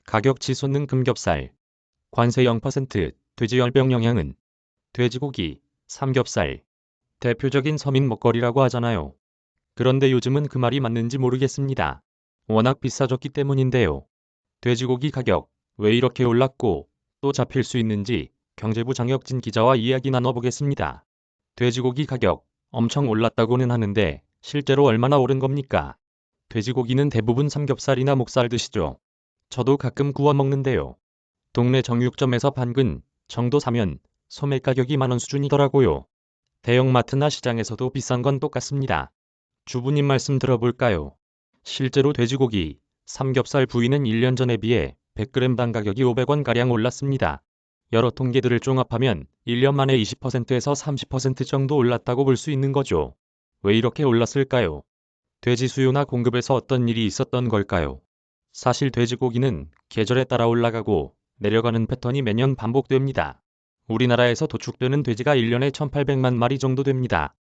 가격 치솟는 금겹살. 관세 0%, 돼지열병 영향은? 돼지고기, 삼겹살. 대표적인 서민 먹거리라고 하잖아요. 그런데 요즘은 그 말이 맞는지 모르겠습니다. 워낙 비싸졌기 때문인데요. 돼지고기 가격, 왜 이렇게 올랐고, 또 잡힐 수 있는지 경제부 장혁진 기자와 이야기 나눠보겠습니다. 돼지고기 가격, 엄청 올랐다고는 하는데, 실제로 얼마나 오른 겁니까? 돼지고기는 대부분 삼겹살이나 목살 드시죠? 저도 가끔 구워 먹는데요. 동네 정육점에서 반근 정도 사면 소매 가격이 10,000원 수준이더라고요. 대형마트나 시장에서도 비싼 건 똑같습니다. 주부님 말씀 들어볼까요? 실제로 돼지고기, 삼겹살 부위는 1년 전에 비해 100g당 가격이 500원가량 올랐습니다. 여러 통계들을 종합하면 1년 만에 20%에서 30% 정도 올랐다고 볼 수 있는 거죠. 왜 이렇게 올랐을까요? 돼지 수요나 공급에서 어떤 일이 있었던 걸까요? 사실 돼지고기는 계절에 따라 올라가고 내려가는 패턴이 매년 반복됩니다. 우리나라에서 도축되는 돼지가 1년에 1,800만 마리 정도 됩니다.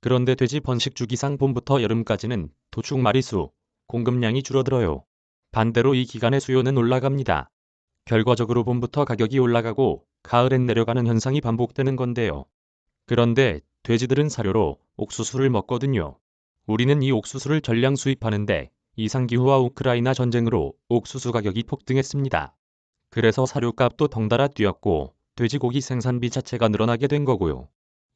그런데 돼지 번식 주기상 봄부터 여름까지는 도축 마리수, 공급량이 줄어들어요. 반대로 이 기간의 수요는 올라갑니다. 결과적으로 봄부터 가격이 올라가고 가을엔 내려가는 현상이 반복되는 건데요. 그런데 돼지들은 사료로 옥수수를 먹거든요. 우리는 이 옥수수를 전량 수입하는데 이상기후와 우크라이나 전쟁으로 옥수수 가격이 폭등했습니다. 그래서 사료값도 덩달아 뛰었고 돼지고기 생산비 자체가 늘어나게 된 거고요.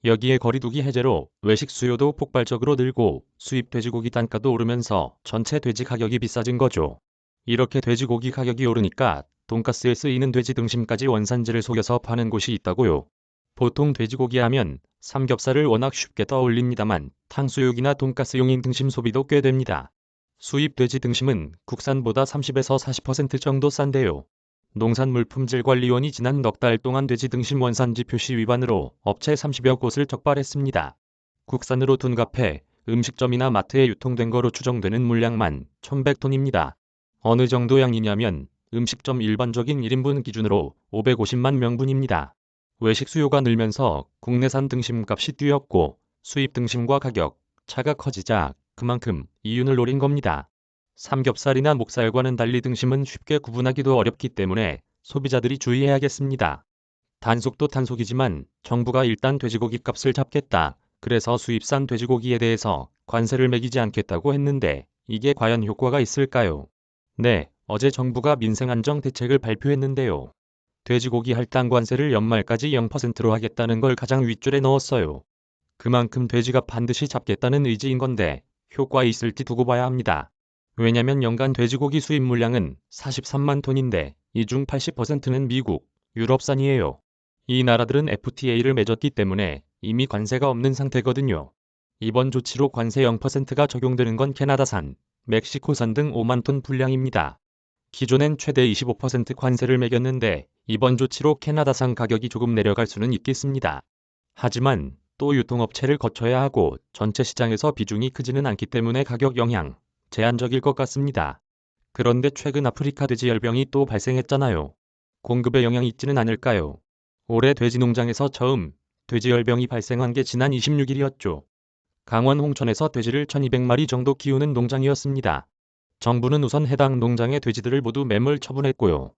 여기에 거리두기 해제로 외식 수요도 폭발적으로 늘고 수입 돼지고기 단가도 오르면서 전체 돼지 가격이 비싸진 거죠. 이렇게 돼지고기 가격이 오르니까 돈가스에 쓰이는 돼지 등심까지 원산지를 속여서 파는 곳이 있다고요. 보통 돼지고기 하면 삼겹살을 워낙 쉽게 떠올립니다만 탕수육이나 돈가스용인 등심 소비도 꽤 됩니다. 수입 돼지 등심은 국산보다 30에서 40% 정도 싼데요. 농산물품질관리원이 지난 넉 달 동안 돼지 등심 원산지 표시 위반으로 업체 30여 곳을 적발했습니다. 국산으로 둔갑해 음식점이나 마트에 유통된 거로 추정되는 물량만 1,100톤입니다. 어느 정도 양이냐면 음식점 일반적인 1인분 기준으로 550만 명분입니다. 외식 수요가 늘면서 국내산 등심값이 뛰었고 수입 등심과 가격 차가 커지자 그만큼 이윤을 노린 겁니다. 삼겹살이나 목살과는 달리 등심은 쉽게 구분하기도 어렵기 때문에 소비자들이 주의해야겠습니다. 단속도 단속이지만 정부가 일단 돼지고기 값을 잡겠다. 그래서 수입산 돼지고기에 대해서 관세를 매기지 않겠다고 했는데 이게 과연 효과가 있을까요? 네, 어제 정부가 민생안정 대책을 발표했는데요. 돼지고기 할당 관세를 연말까지 0%로 하겠다는 걸 가장 윗줄에 넣었어요. 그만큼 돼지값 반드시 잡겠다는 의지인 건데 효과 있을지 두고 봐야 합니다. 왜냐면 연간 돼지고기 수입 물량은 43만 톤인데 이 중 80%는 미국, 유럽산이에요. 이 나라들은 FTA를 맺었기 때문에 이미 관세가 없는 상태거든요. 이번 조치로 관세 0%가 적용되는 건 캐나다산, 멕시코산 등 5만 톤 분량입니다. 기존엔 최대 25% 관세를 매겼는데 이번 조치로 캐나다산 가격이 조금 내려갈 수는 있겠습니다. 하지만 또 유통업체를 거쳐야 하고 전체 시장에서 비중이 크지는 않기 때문에 가격 영향 제한적일 것 같습니다. 그런데 최근 아프리카 돼지열병이 또 발생했잖아요. 공급에 영향이 있지는 않을까요? 올해 돼지 농장에서 처음 돼지열병이 발생한 게 지난 26일이었죠. 강원 홍천에서 돼지를 1,200마리 정도 키우는 농장이었습니다. 정부는 우선 해당 농장의 돼지들을 모두 매몰 처분했고요.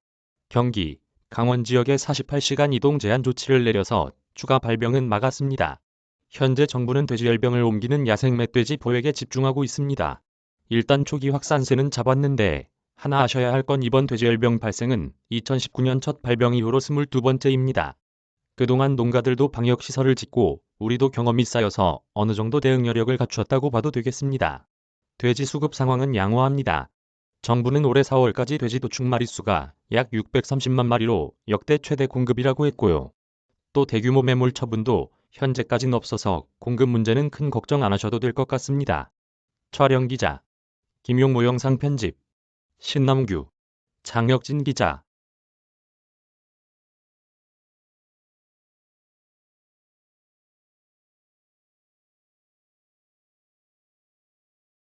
경기, 강원 지역에 48시간 이동 제한 조치를 내려서 추가 발병은 막았습니다. 현재 정부는 돼지열병을 옮기는 야생 멧돼지 보획에 집중하고 있습니다. 일단 초기 확산세는 잡았는데 하나 아셔야 할 건 이번 돼지열병 발생은 2019년 첫 발병 이후로 22번째입니다. 그동안 농가들도 방역시설을 짓고 우리도 경험이 쌓여서 어느 정도 대응 여력을 갖추었다고 봐도 되겠습니다. 돼지 수급 상황은 양호합니다. 정부는 올해 4월까지 돼지 도축 마리수가 약 630만 마리로 역대 최대 공급이라고 했고요. 또 대규모 매몰 처분도 현재까지는 없어서 공급 문제는 큰 걱정 안 하셔도 될 것 같습니다. 촬영 기자 김용모, 영상 편집 신남규, 장혁진 기자.